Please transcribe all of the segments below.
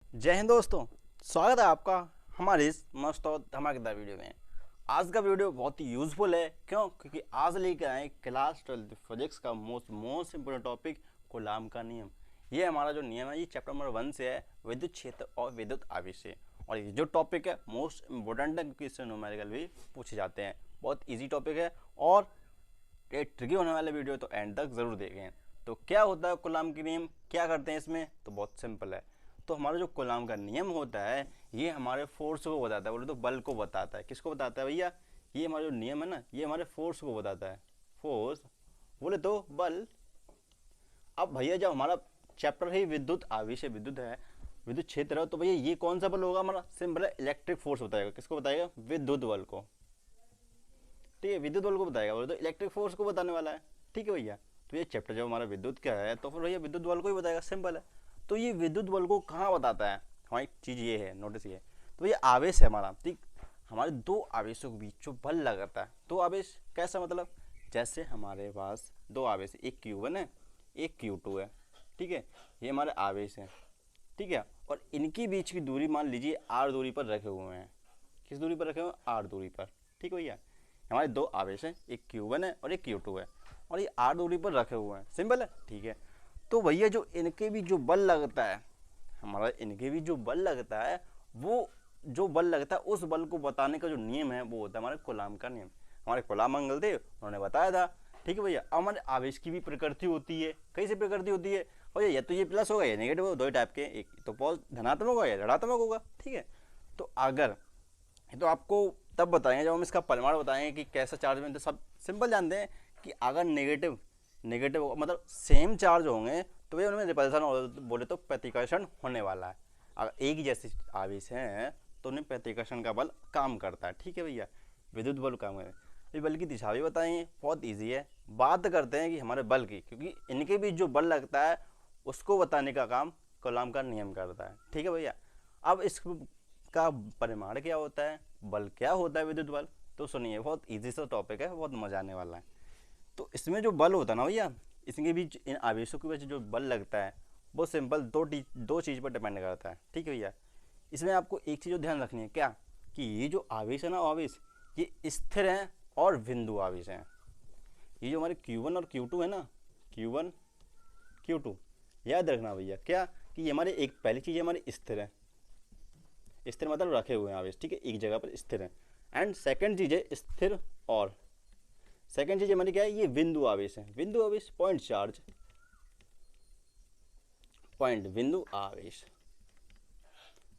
जय हिंद दोस्तों। स्वागत है आपका हमारे इस मस्त और धमाकेदार वीडियो में। आज का वीडियो बहुत ही यूजफुल है। क्यों? क्योंकि आज लेकर आए क्लास 12 फिजिक्स का मोस्ट इंपोर्टेंट टॉपिक कूलाम का नियम। ये हमारा जो नियम है ये चैप्टर नंबर 1 से है, विद्युत क्षेत्र और विद्युत आवेश से। और ये जो टॉपिक है मोस्ट इंपोर्टेंट है क्योंकि इससे न्यूमेरिकल भी पूछे जाते हैं। बहुत ईजी टॉपिक है और ये ट्रिकी होने वाले वीडियो तो एंड तक जरूर देखें। तो क्या होता है कूलाम के नियम, क्या करते हैं इसमें? तो बहुत सिंपल है। तो हमारा जो कूलाम का नियम होता है ये हमारे फोर्स को बताता है, बोले तो बल को बताता है। किसको बताता है भैया? ये हमारा जो नियम है ना ये हमारे फोर्स को बताता है। फोर्स बोले तो बल। अब भैया जब हमारा चैप्टर ही विद्युत आवेश है, विद्युत है, विद्युत क्षेत्र है, तो भैया ये कौन सा बल होगा? हमारा सिंपल है, इलेक्ट्रिक फोर्स बताएगा। किसको बताएगा? विद्युत बल को। ठीक है, विद्युत बल को बताएगा, बोले तो इलेक्ट्रिक फोर्स को बताने वाला है। ठीक है भैया, तो ये चैप्टर जब हमारा विद्युत का है तो फिर भैया विद्युत बल को ही बताएगा, सिंपल है। तो ये विद्युत बल को कहाँ बताता है? हमारी चीज़ ये है, नोटिस ये। तो ये आवेश है हमारा, ठीक। हमारे दो आवेशों के बीच जो बल लगाता है, दो आवेश कैसा मतलब? जैसे हमारे पास दो आवेश, एक Q1 है, एक Q2 है। ठीक है, ये हमारे आवेश हैं। ठीक है, और इनकी बीच की दूरी मान लीजिए R दूरी पर रखे हुए हैं। किस दूरी पर रखे हुए हैं? R दूरी पर। ठीक भैया, हमारे दो आवेश हैं, एक Q1 है और एक Q2 है, और ये R दूरी पर रखे हुए हैं, सिंपल है। ठीक है, तो भैया जो इनके भी जो बल लगता है, हमारा इनके भी जो बल लगता है, वो जो बल लगता है उस बल को बताने का जो नियम है वो होता है हमारे कूलाम का नियम। हमारे कूलाम अंकल थे, उन्होंने बताया था। ठीक है भैया, अब हमारे आवेश की भी प्रकृति होती है। कैसे प्रकृति होती है भैया? या तो ये प्लस होगा या नेगेटिव होगा, दो ही टाइप के, एक तो धनात्मक होगा या ऋणात्मक होगा। ठीक है, तो अगर तो आपको तब बताएंगे जब हम इसका परिमाण बताएंगे कि कैसा चार्ज में। तो सब सिंपल जानते हैं कि अगर नेगेटिव नेगेटिव मतलब सेम चार्ज होंगे तो भैया उनमें रिपल्सन बोले तो प्रतिकर्षण होने वाला है। अगर एक ही जैसे आवेश हैं तो उन्हें प्रतिकर्षण का बल काम करता है। ठीक है भैया, विद्युत बल काम करे। ये बल की दिशा भी बताएंगे, बहुत ईजी है। बात करते हैं कि हमारे बल की, क्योंकि इनके बीच जो बल लगता है उसको बताने का काम कूलाम का नियम करता है। ठीक है भैया, अब इसका परिमाण क्या होता है, बल क्या होता है विद्युत बल? तो सुनिए, बहुत इजी सा टॉपिक है, बहुत मजा आने वाला है। तो इसमें जो बल होता है ना भैया, इसके बीच इन आवेशों के बीच जो बल लगता है वो सिंपल दो चीज़ पर डिपेंड करता है। ठीक है भैया, इसमें आपको एक चीज़ ध्यान रखनी है, क्या? कि ये जो आवेश है ना, आवेश ये स्थिर हैं और बिंदु आवेश हैं। ये जो हमारे Q1 और Q2 है ना, Q1 Q2, याद रखना भैया क्या, कि ये हमारे एक पहली चीज़ हमारी स्थिर है। स्थिर मतलब रखे हुए हैं आवेश, ठीक है, एक जगह पर स्थिर है। एंड सेकंड चीज़ है स्थिर, और सेकंड चीज हमारी क्या है? ये बिंदु आवेश है। बिंदु आवेश पॉइंट चार्ज, पॉइंट बिंदु आवेश,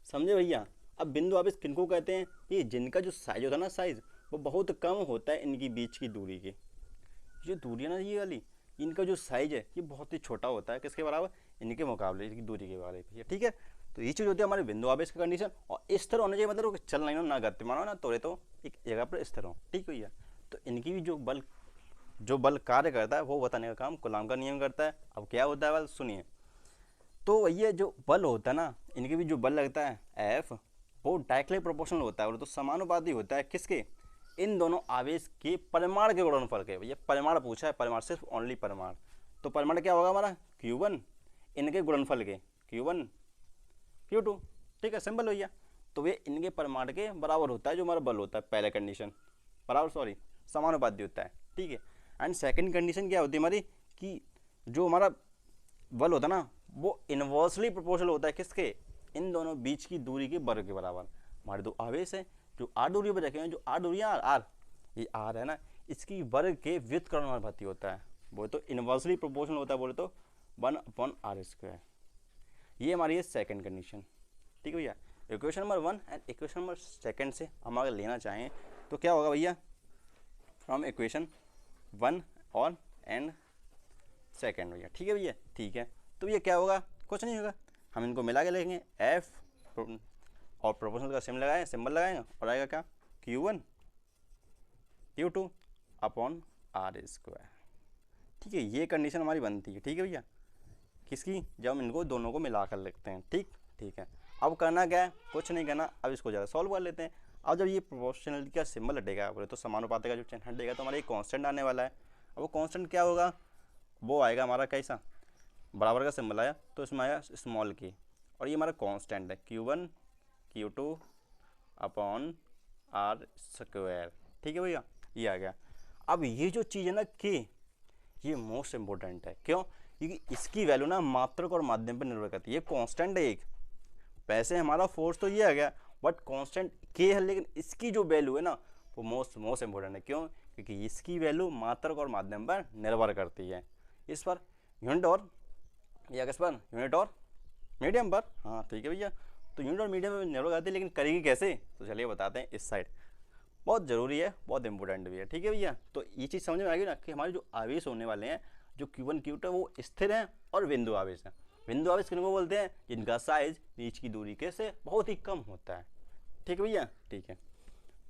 समझे भैया? अब बिंदु आवेश किनको कहते हैं? ये जिनका जो साइज होता है ना, साइज वो बहुत कम होता है इनकी बीच की दूरी की। ये दूरी है ना ये वाली, इनका जो साइज है ये बहुत ही छोटा होता है। किसके बराबर? इनके मुकाबले, इनकी दूरी के बराबर। ठीक है, तो ये चीज़ होती है हमारे बिंदु आवेश का कंडीशन। और स्थिर होना चाहिए, मतलब चल नहीं हो, ना गतिमान हो ना तोड़े, तो एक जगह पर स्थिर हो। ठीक भैया, तो इनकी भी जो बल कार्य करता है वो बताने का काम कूलाम का नियम करता है। अब क्या होता है बल, सुनिए। तो ये जो बल होता है ना, इनके भी जो बल लगता है एफ, वो डायरेक्टली प्रोपोर्शनल होता है, और तो समानुपाती होता है। किसके? इन दोनों आवेश के परिमाण के गुणनफल के। भैया परिमाण पूछा है, परिमाण सिर्फ ओनली परिमाण। तो परिमाण क्या होगा हमारा? Q1 इनके गुणनफल के, Q1 Q2। ठीक है, सिंपल भैया। तो ये इनके परिमाण के बराबर होता है जो हमारा बल होता है, पहले कंडीशन बराबर, सॉरी, समानुपाती होता है। ठीक है, एंड सेकंड कंडीशन क्या होती है हमारी, कि जो हमारा बल होता है ना वो इनवर्सली प्रोपोर्शनल होता है। किसके? इन दोनों बीच की दूरी के वर्ग के बराबर। हमारे दो आवेश हैं जो R दूरी पर रखे हैं, जो R दूरी है, R ये R है ना, इसकी वर्ग के व्युत्क्रमानुपाती होता है। बोले तो इनवर्सली प्रोपोर्शनल होता है, बोले तो 1/r²। ये हमारी है सेकंड कंडीशन। ठीक है भैया, equation number 1 and equation number 2 से हम अगर लेना चाहें तो क्या होगा भैया? फ्रॉम इक्वेशन 1 और एंड सेकेंड भैया। ठीक है भैया, ठीक है। तो ये क्या होगा? कुछ नहीं होगा, हम इनको मिला के लिखेंगे एफ और प्रोपोर्शनल का सिंबल लगाएंगे और आएगा क्या? Q1 Q2 upon R²। ठीक है, ये कंडीशन हमारी बनती है। ठीक है भैया, किसकी? जब हम इनको दोनों को मिला कर लिखते हैं। ठीक है, अब करना क्या है? कुछ नहीं करना, अब इसको ज़्यादा सॉल्व कर लेते हैं। अब जब ये प्रोपोर्शनलिटी का सिंबल हटेगा, बोले तो समानुपाती का जो चिन्ह हटेगा, तो हमारा एक कांस्टेंट आने वाला है। अब वो कांस्टेंट क्या होगा? वो आएगा हमारा कैसा? बराबर का सिंबल आया तो इसमें आया स्मॉल के, और ये हमारा कांस्टेंट है Q1 Q2 upon R square. ठीक है भैया, ये आ गया। अब ये जो चीज़ है ना K, ये मोस्ट इंपॉर्टेंट है। क्यों? क्योंकि इसकी वैल्यू ना मात्रक और माध्यम पर निर्भर करती है। ये कांस्टेंट है एक, वैसे हमारा फोर्स तो ये आ गया बट कांस्टेंट K है, लेकिन इसकी जो वैल्यू है ना वो मोस्ट इंपॉर्टेंट है। क्यों? क्योंकि इसकी वैल्यू मात्रक और माध्यम पर निर्भर करती है। इस पर यूनिट और या किस पर? यूनिट और मीडियम पर। हाँ ठीक है भैया, तो यूनिट और मीडियम पर निर्भर करती है, लेकिन करेगी कैसे? तो चलिए बताते हैं। इस साइड बहुत ज़रूरी है, बहुत इंपॉर्टेंट भी है। ठीक है भैया, तो ये चीज़ समझ में आ गई ना कि हमारे जो आवेश होने वाले हैं, जो Q1 Q2 है वो स्थिर हैं और बिंदु आवेश हैं। बिंदु आवेश किनको बोलते हैं? जिनका साइज नीच की दूरी के से बहुत ही कम होता है। ठीक है भैया, ठीक है,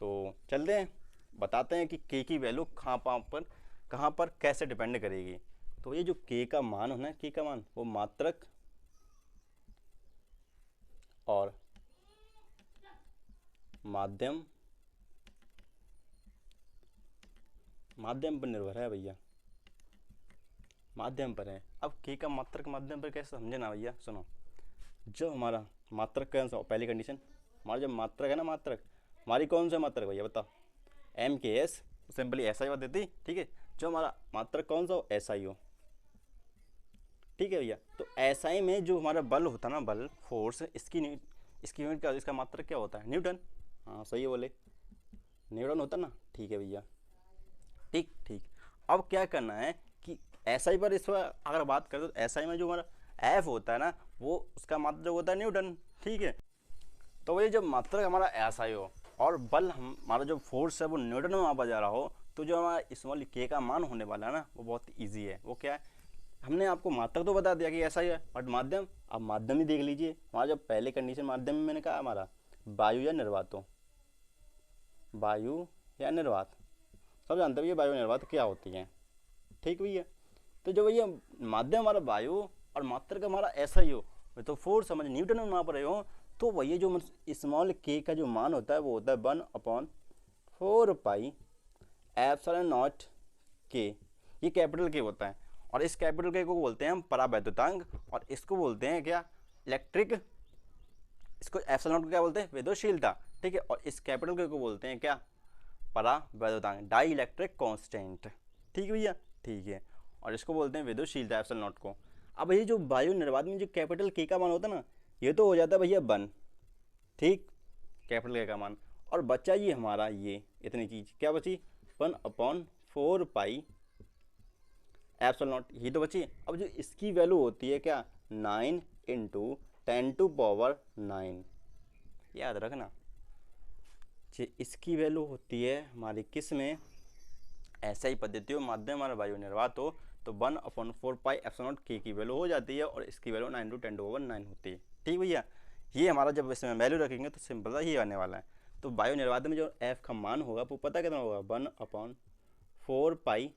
तो चलते हैं बताते हैं कि K की वैल्यू कहाँ पर कैसे डिपेंड करेगी। तो ये जो K का मान है ना, K का मान वो मात्रक और माध्यम पर निर्भर है भैया, माध्यम पर है। अब K का मात्रक माध्यम पर कैसे समझे ना भैया, सुनो। जो हमारा मात्रक का पहली कंडीशन, हमारा जो मात्रक है ना, मात्रक हमारी कौन सा मात्रक भैया बताओ? MKS, सिंपली ऐसा ही बात देती। ठीक है, जो हमारा मात्रक कौन सा हो? SI हो। ठीक है भैया, तो SI में जो हमारा बल होता है ना, बल फोर्स, इसकी यूनिट क्या, इसका मात्रक क्या होता है? न्यूटन। हाँ सही है बोले, न्यूटन होता ना। ठीक है भैया, ठीक ठीक। अब क्या करना है कि SI पर इस पर अगर बात करें तो SI में जो हमारा F होता है ना, वो उसका मात्रक होता है न्यूटन। ठीक है, तो वही जब मात्रक हमारा SI हो और बल हमारा जो फोर्स है वो न्यूटन में मापा जा रहा हो, तो जो हमारा स्मॉल K का मान होने वाला है ना, वो बहुत ईजी है। वो क्या है? हमने आपको मात्रक तो बता दिया कि ऐसा ही है, बट माध्यम, अब माध्यम ही देख लीजिए। हमारा जब पहले कंडीशन माध्यम में मैंने कहा हमारा वायु या निर्वात हो, वायु या निर्वात, सब जानते भैया वायु निर्वात क्या होती है। ठीक भैया, तो जो भैया माध्यम हमारा वायु और मात्रक हमारा ऐसा ही हो, तो फोर्स समझ न्यूटन में माप रहे हो, तो भैया जो स्मॉल K का जो मान होता है वो होता है 1/4 पाई एप्सिलॉन नॉट K। ये कैपिटल K होता है, और इस कैपिटल K को बोलते हैं हम परावैद्युतांक, और इसको बोलते हैं क्या? इलेक्ट्रिक। इसको एप्सिलॉन नॉट को क्या बोलते हैं? विद्युतशीलता। ठीक है, और इस कैपिटल K को बोलते हैं क्या? परावैद्युतांक, डाई इलेक्ट्रिक कांस्टेंट। ठीक है भैया, ठीक है, और इसको बोलते हैं विद्युतशीलता, एप्सिलॉन नॉट को। अब ये जो वायु निर्वात में जो कैपिटल K का मान होता है ना, ये तो हो जाता है भैया 1। ठीक, कैपिटल K का मान, और बचा ये हमारा ये इतनी चीज क्या बची? 1/4 पाई एप्सिलॉन नॉट, ये तो बची। अब जो इसकी वैल्यू होती है क्या? 9 × 10⁹ याद रखना। इसकी वैल्यू होती है हमारी किस में? SI पद्धति हो, माध्यम हमारा वायु निर्वात हो, तो 1/4 पाई एप्सिलॉन नॉट K की वैल्यू हो जाती है, और इसकी वैल्यू 9 × 10⁹ होती है। ठीक भैया, ये हमारा जब इसमें वैल्यू रखेंगे तो सिंपल सा ये आने वाला है। तो वायु निर्वात में जो F का मान होगा वो पता कितना होगा? 1/4 pi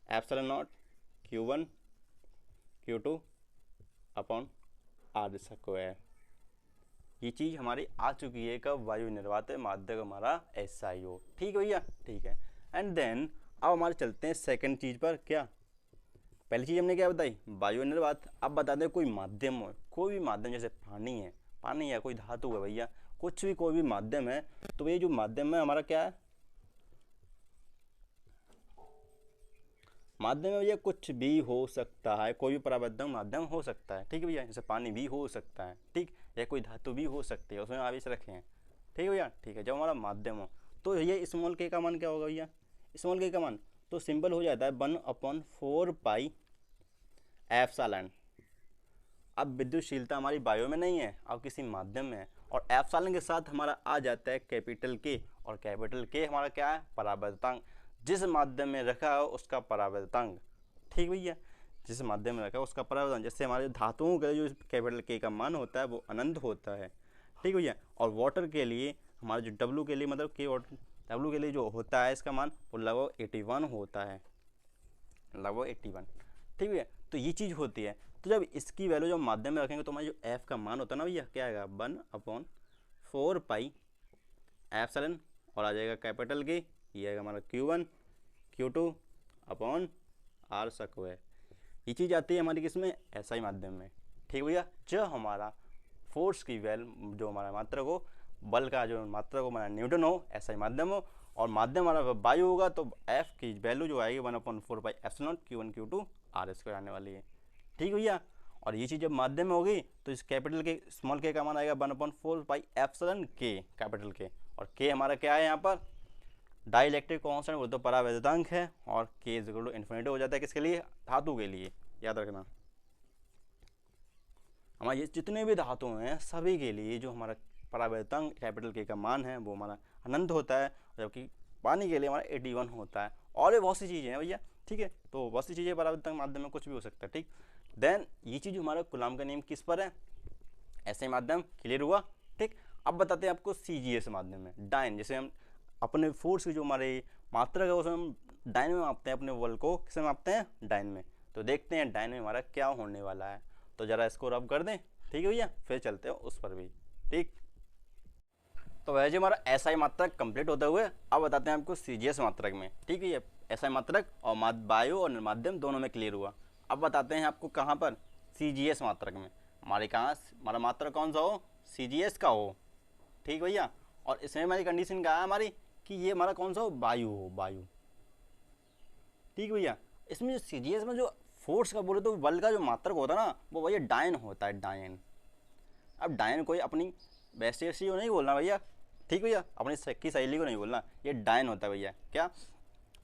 epsilon not Q1 Q2 upon R square. ये चीज़ हमारी आ चुकी है कब? वायु निर्वात माध्यम हमारा SI हो। ठीक है भैया, ठीक है। एंड देन अब हमारे चलते हैं सेकंड चीज़ पर। क्या पहली चीज़ हमने क्या बताई? वायु निर्वात। अब बता दें कोई माध्यम हो, कोई भी माध्यम, जैसे पानी है, पानी है, कोई धातु है भैया, कुछ भी कोई भी माध्यम है, तो ये जो माध्यम है हमारा क्या है? माध्यम में भैया कुछ भी हो सकता है, कोई भी परावैद्युत माध्यम हो सकता है। ठीक है भैया, जैसे पानी भी हो सकता है, ठीक, या कोई धातु भी हो सकती है, उसमें आवेश रखे हैं। ठीक है भैया, ठीक है। जब हमारा माध्यम हो तो ये स्मॉल K का मान क्या होगा भैया? स्मॉल K का मान तो सिंपल हो जाता है 1/4 पाई एप्सिलॉन। अब विद्युतशीलता हमारी वायु में नहीं है, अब किसी माध्यम में है, और एप्सिलॉन के साथ हमारा आ जाता है कैपिटल K, और कैपिटल K हमारा क्या है? परावैद्युतांक। जिस माध्यम में रखा हो उसका परावैद्युतांक। ठीक भैया, जिस माध्यम में रखा हो उसका परावैद्युतांक। जैसे हमारे धातुओं का जो कैपिटल K का मान होता है वो अनंत होता है। ठीक भैया, और वाटर के लिए हमारा जो W के लिए, मतलब K वाटर, W के लिए जो होता है इसका मान वो लगभग 81 होता है, लगभग 81। ठीक भैया, तो ये चीज़ होती है। तो जब इसकी वैल्यू जब माध्यम में रखेंगे तो हमारा जो F का मान होता है ना भैया, क्या आएगा? 1/4 पाई एप्सिलॉन, और आ जाएगा कैपिटल K, ये आएगा हमारा Q1 Q2 upon R square. ये चीज़ आती है हमारी किस में? SI माध्यम में। ठीक भैया। जो हमारा फोर्स की वैल्यू, जो हमारा मात्रक हो, बल का जो मात्रक हो हमारा न्यूटन हो, ऐसा ही माध्यम हो, और माध्यम हमारा वायु होगा, तो एफ की वैल्यू जो आएगी 1/4 Q1 Q2 R² आने वाली है। ठीक भैया। और ये चीज़ जब माध्यम में होगी तो इस कैपिटल के स्मॉल के का मान आएगा 1/4 K कैपिटल के, और K हमारा क्या है यहाँ पर डाइलेक्ट्रिक कांस्टेंट, वो तो परावैद्युतांक है, और K इन्फिनिटी हो जाता है किसके लिए, धातु के लिए, याद रखना। हमारे ये जितने भी धातु हैं सभी के लिए जो हमारा परावैद्युतांक कैपिटल के का मान है वो हमारा अनंत होता है, जबकि पानी के लिए हमारा 81 होता है। और भी बहुत सी चीज़ें हैं भैया, ठीक है। तो बहुत सी चीज़ें परावैद्युतांक माध्यम में कुछ भी हो सकता है, ठीक। देन ये चीज़ हमारा कूलॉम का नियम किस पर है, ऐसे माध्यम, क्लियर हुआ, ठीक। अब बताते हैं आपको CGS माध्यम में डाइन, जैसे हम अपने फोर्स की जो हमारे मात्रा है उसमें हम डाइन में मापते हैं, अपने बल को किस में मापते हैं, डाइन में। तो देखते हैं डाइन में हमारा क्या होने वाला है, तो ज़रा इसको रब कर दें, ठीक है भैया, फिर चलते हैं उस पर भी, ठीक। तो वैसे हमारा SI मात्रक कंप्लीट होते हुए अब बताते हैं आपको CGS मात्रक में, ठीक है। ये SI मात्रक और वायु और माध्यम दोनों में क्लियर हुआ। अब बताते हैं आपको कहाँ पर, CGS मात्रक में। हमारा मात्रक कौन सा हो, CGS का हो, ठीक भैया। और इसमें हमारी कंडीशन क्या है हमारी, कि ये हमारा कौन सा हो, वायु हो, वायु, ठीक भैया। इसमें जो CGS में जो फोर्स का बोले तो बल का जो मात्रक होता है ना, वो भैया डायन होता है, डायन। अब डायन कोई अपनी वैसे को नहीं बोलना भैया, ठीक भैया, अपनी की शैली को नहीं बोलना, ये डायन होता है भैया। क्या,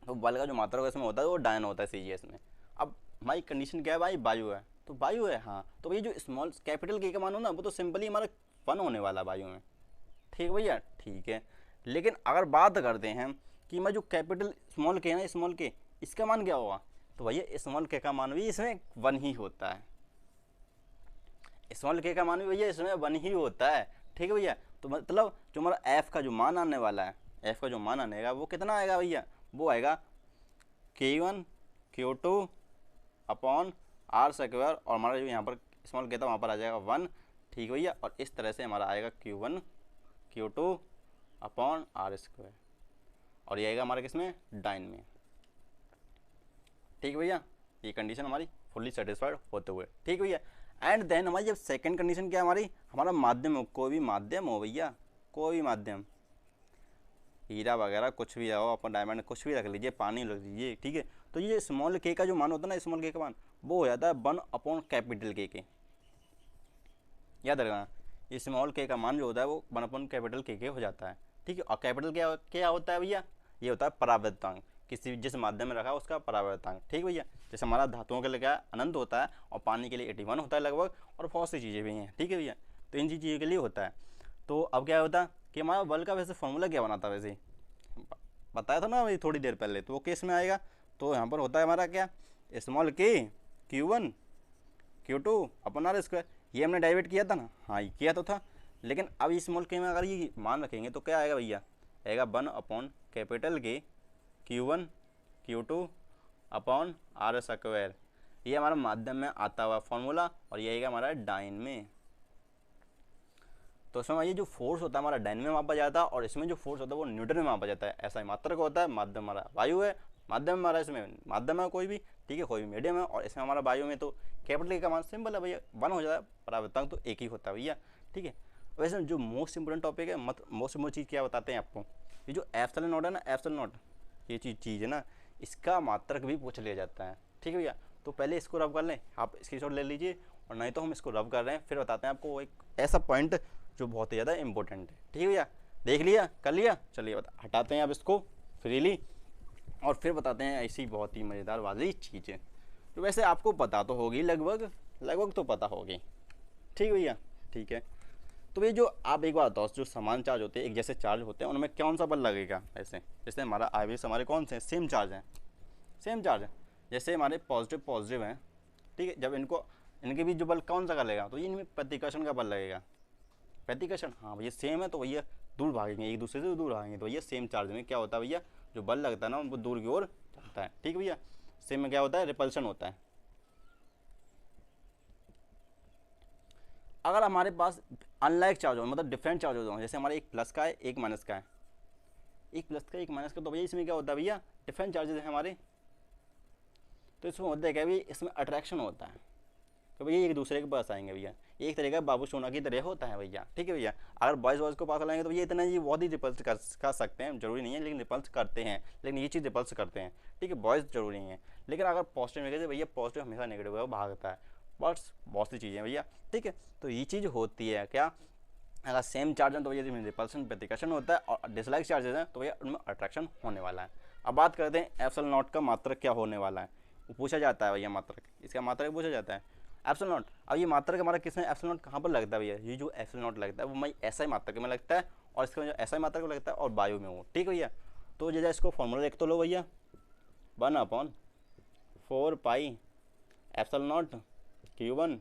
तो बल का जो मात्रक इसमें होता है वो डायन होता है CGS में। अब हमारी कंडीशन क्या है भाई, वायु है, तो वायु है, हाँ। तो भैया जो स्मॉल कैपिटल के का मान हो ना, वो तो सिंपली हमारा 1 होने वाला वायु में, ठीक भैया, ठीक है। लेकिन अगर बात करते हैं कि मैं जो कैपिटल स्मॉल के है ना, स्मॉल के, इसका मान क्या होगा, तो भैया स्मॉल के का मान भी इसमें 1 ही होता है, स्मॉल के का मान भी भैया इसमें 1 ही होता है, ठीक है भैया। तो मतलब जो हमारा एफ का जो मान आने वाला है, एफ का जो मान आनेगा वो कितना आएगा भैया, वो आएगा K1 Q2 अपॉन R², और हमारा जो यहाँ पर स्मॉल के था वहाँ पर आ जाएगा 1, ठीक भैया। और इस तरह से हमारा आएगा Q1 Q2 अपॉन R², और ये आएगा हमारे किसमें, डाइन में, ठीक भैया। ये कंडीशन हमारी फुल्ली सेटिस्फाइड होते हुए, ठीक भैया। एंड देन हमारी जब सेकंड कंडीशन क्या है हमारी, हमारा माध्यम हो, कोई भी माध्यम हो भैया, कोई भी माध्यम, हीरा वगैरह कुछ भी हो, अपन डायमंड कुछ भी रख लीजिए, पानी रख लीजिए, ठीक है। तो ये स्मॉल के का जो मान होता है ना, स्मॉल के का मान वो हो जाता है 1/कैपिटल के, याद रखना। ये स्मॉल के का मान जो होता है वो 1/कैपिटल के हो जाता है, ठीक है। और कैपिटल क्या क्या होता है भैया, ये होता है परावैद्युतांक, किसी जिस माध्यम में रखा है उसका परावैद्युतांक, ठीक भैया। जैसे हमारा धातुओं के लिए क्या अनंत होता है, और पानी के लिए 81 होता है लगभग, और बहुत सी चीज़ें भी हैं, ठीक है भैया। तो इन चीज़ों के लिए होता है। तो अब क्या होता है कि हमारा बल का वैसे फॉर्मूला क्या बना था, वैसे बताया था ना अभी थोड़ी देर पहले, तो वो केस में आएगा। तो यहाँ पर होता है हमारा क्या, स्मॉल के Q1 Q2 अपॉन R², ये हमने डाइवेट किया था ना, हाँ ये किया तो था। लेकिन अब इस स्मॉल के में अगर ये मान रखेंगे तो क्या आएगा भैया, आएगा 1/कैपिटल के Q1 Q2 अपॉन R²। ये हमारा माध्यम में आता हुआ फॉर्मूला, और ये आएगा हमारा डाइन में। तो इसमें ये जो फोर्स होता है हमारा डाइन में मापा जाता है, और इसमें जो फोर्स होता है वो न्यूटन में मापा जाता है। ऐसा ही मात्रक होता है, माध्यम हमारा वायु है, माध्यम हमारा इसमें माध्यम है कोई भी, ठीक है, कोई भी मीडियम है, और इसमें हमारा वायु में तो कैपिटल का मान सिंपल है भैया 1 हो जाता है, परावैद्युतांक तो एक ही होता है भैया, ठीक है। वैसे जो मोस्ट इंपोर्टेंट टॉपिक है, मोस्ट इंपोर्टेंट चीज़ क्या बताते हैं आपको, ये जो एप्सिलॉन नॉट है ना, एप्सिलॉन नॉट, ये चीज़ है ना, इसका मात्रक भी पूछ लिया जाता है, ठीक है भैया। तो पहले इसको रब कर लें, आप स्क्रीनशॉट ले लीजिए, और नहीं तो हम इसको रब कर रहे हैं, फिर बताते हैं आपको एक ऐसा पॉइंट जो बहुत ही ज़्यादा इंपॉर्टेंट है, ठीक है भैया। देख लिया, कर लिया, चलिए हटाते हैं अब इसको फ्रीली, और फिर बताते हैं ऐसी बहुत ही मज़ेदार वाली चीज़ें जो वैसे आपको पता तो होगी, लगभग तो पता होगी, ठीक है भैया, ठीक है। तो ये जो आप एक बार बताओ, जो समान चार्ज होते हैं, एक जैसे चार्ज होते हैं, उनमें कौन सा बल लगेगा, ऐसे जैसे हमारा आवेश हमारे कौन से सेम चार्ज हैं, सेम चार्ज है, जैसे हमारे पॉजिटिव हैं, ठीक है। जब इनके बीच जो बल कौन सा का लगेगा, तो ये इनमें प्रतिकर्षण का बल लगेगा, प्रतिकर्षण, हाँ भैया सेम है, तो भैया दूर भागेंगे, एक दूसरे से दूर भागेंगे, तो भैया सेम चार्ज में क्या होता है भैया, जो बल लगता है ना वो दूर की ओर जाता है, ठीक भैया। सेम में क्या होता है, रिपल्शन होता है। अगर हमारे पास अनलाइक चार्ज हो, मतलब डिफरेंट चार्ज हो, जैसे हमारे एक प्लस का है एक माइनस का है, एक प्लस का एक माइनस का, तो भैया इसमें क्या होता है भैया, डिफरेंट चार्जेस हैं हमारे। तो इसमें होता है क्या भैया, इसमें अट्रैक्शन होता है, तो भैया एक दूसरे के पास आएंगे भैया, एक तरीका बाबू सोना की तरह होता है भैया, ठीक है भैया। अगर बॉयज़ बॉयज़ को पास लाएंगे तो भैया इतना ये बहुत ही रिपल्स कर सकते हैं, जरूरी नहीं है लेकिन रिपल्स करते हैं, लेकिन ये चीज़ रिपल्स करते हैं, ठीक है। बॉयज़ जरूरी नहीं है, लेकिन अगर पॉजिटिव नेगेटिव, भैया पॉजिटिव हमेशा नेगेटिव है वो भागता है, बस बहुत सी चीज़ें भैया, ठीक है। तो ये चीज़ होती है क्या, अगर सेम चार्ज है तो भैया इसमें रिपल्सन प्रतिकर्षण होता है, और डिसलाइक चार्जेस हैं तो भैया उनमें अट्रैक्शन होने वाला है। अब बात करते हैं एप्सिलॉन नॉट का मात्रक क्या होने वाला है, वो पूछा जाता है भैया मात्रक, इसका मात्रक पूछा जाता है एप्सिलॉन नॉट। अब ये मात्रक हमारा किसमें एप्सिलॉन नॉट कहाँ पर लगता है भैया, ये जो एप्सिलॉन नॉट लगता है वो मैं ऐसा ही मात्रक में लगता है, और इसका जो ऐसा ही मात्रक में लगता है और वायु में वो, ठीक है भैया। तो जैसे इसको फॉर्मूला देख तो लो भैया, 1/4 pi epsilon not Q1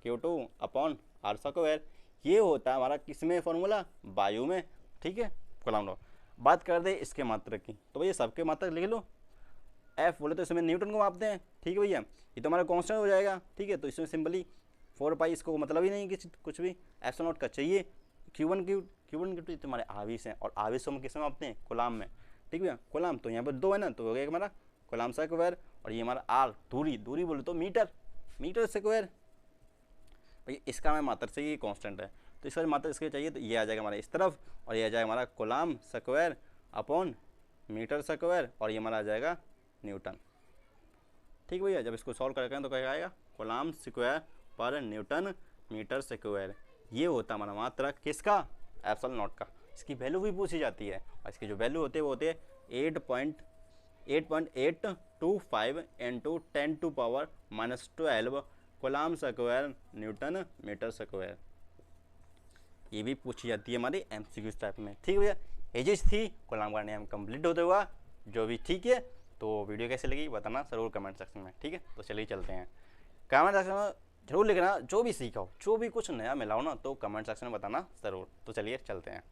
Q2 upon R square, ये होता है हमारा किसमें फॉर्मूला, वायु में, ठीक है। कॉलम लो, बात कर दे इसके मात्रक की, तो भैया सबके मात्रक लिख लो। एफ बोले तो इसमें न्यूटन को मापते हैं, ठीक है भैया, ये तो हमारा कांस्टेंट हो जाएगा, ठीक है। तो इसमें सिंपली 4 पाई, इसको मतलब ही नहीं कि कुछ भी एप्सिलॉन नॉट का चाहिए। Q1 Q2 तुम्हारे आवेश हैं, और आवेश को हम किसमें मापते हैं, कूलाम में, ठीक है। कूलाम तो यहाँ पर 2 है ना, तो हो गया हमारा कूलाम स्क्वायर, और ये हमारा आर दूरी बोले तो मीटर स्क्वायर, भाई इसका मैं मात्रक से ये कांस्टेंट है, तो इसका मात्रक इसके चाहिए तो ये आ जाएगा हमारा इस तरफ, और ये आ जाएगा हमारा coulomb square upon metre square, और ये हमारा आ जाएगा न्यूटन, ठीक भैया। जब इसको सॉल्व करेंगे तो क्या आएगा, कूलाम स्क्वायर पर न्यूटन मीटर स्क्वायर, ये होता है हमारा मात्रक किसका, एप्सिलॉन नॉट का। इसकी वैल्यू भी पूछी जाती है, और इसकी जो वैल्यू होती है वो होती है 8.825 into 10⁻⁻12 coulomb square newton metre square, ये भी पूछी जाती है हमारी MCQ टाइप में, ठीक है भैया। ये चीज़ थी कूलाम का नियम कंप्लीट होते हुआ, जो भी ठीक है। तो वीडियो कैसे लगी बताना ज़रूर कमेंट सेक्शन में, ठीक है। तो चलिए चलते हैं, कमेंट सेक्शन में जरूर लिखना, जो भी सीखा हो, जो भी कुछ नया मिला हो ना, तो कमेंट सेक्शन में बताना ज़रूर। तो चलिए चलते हैं।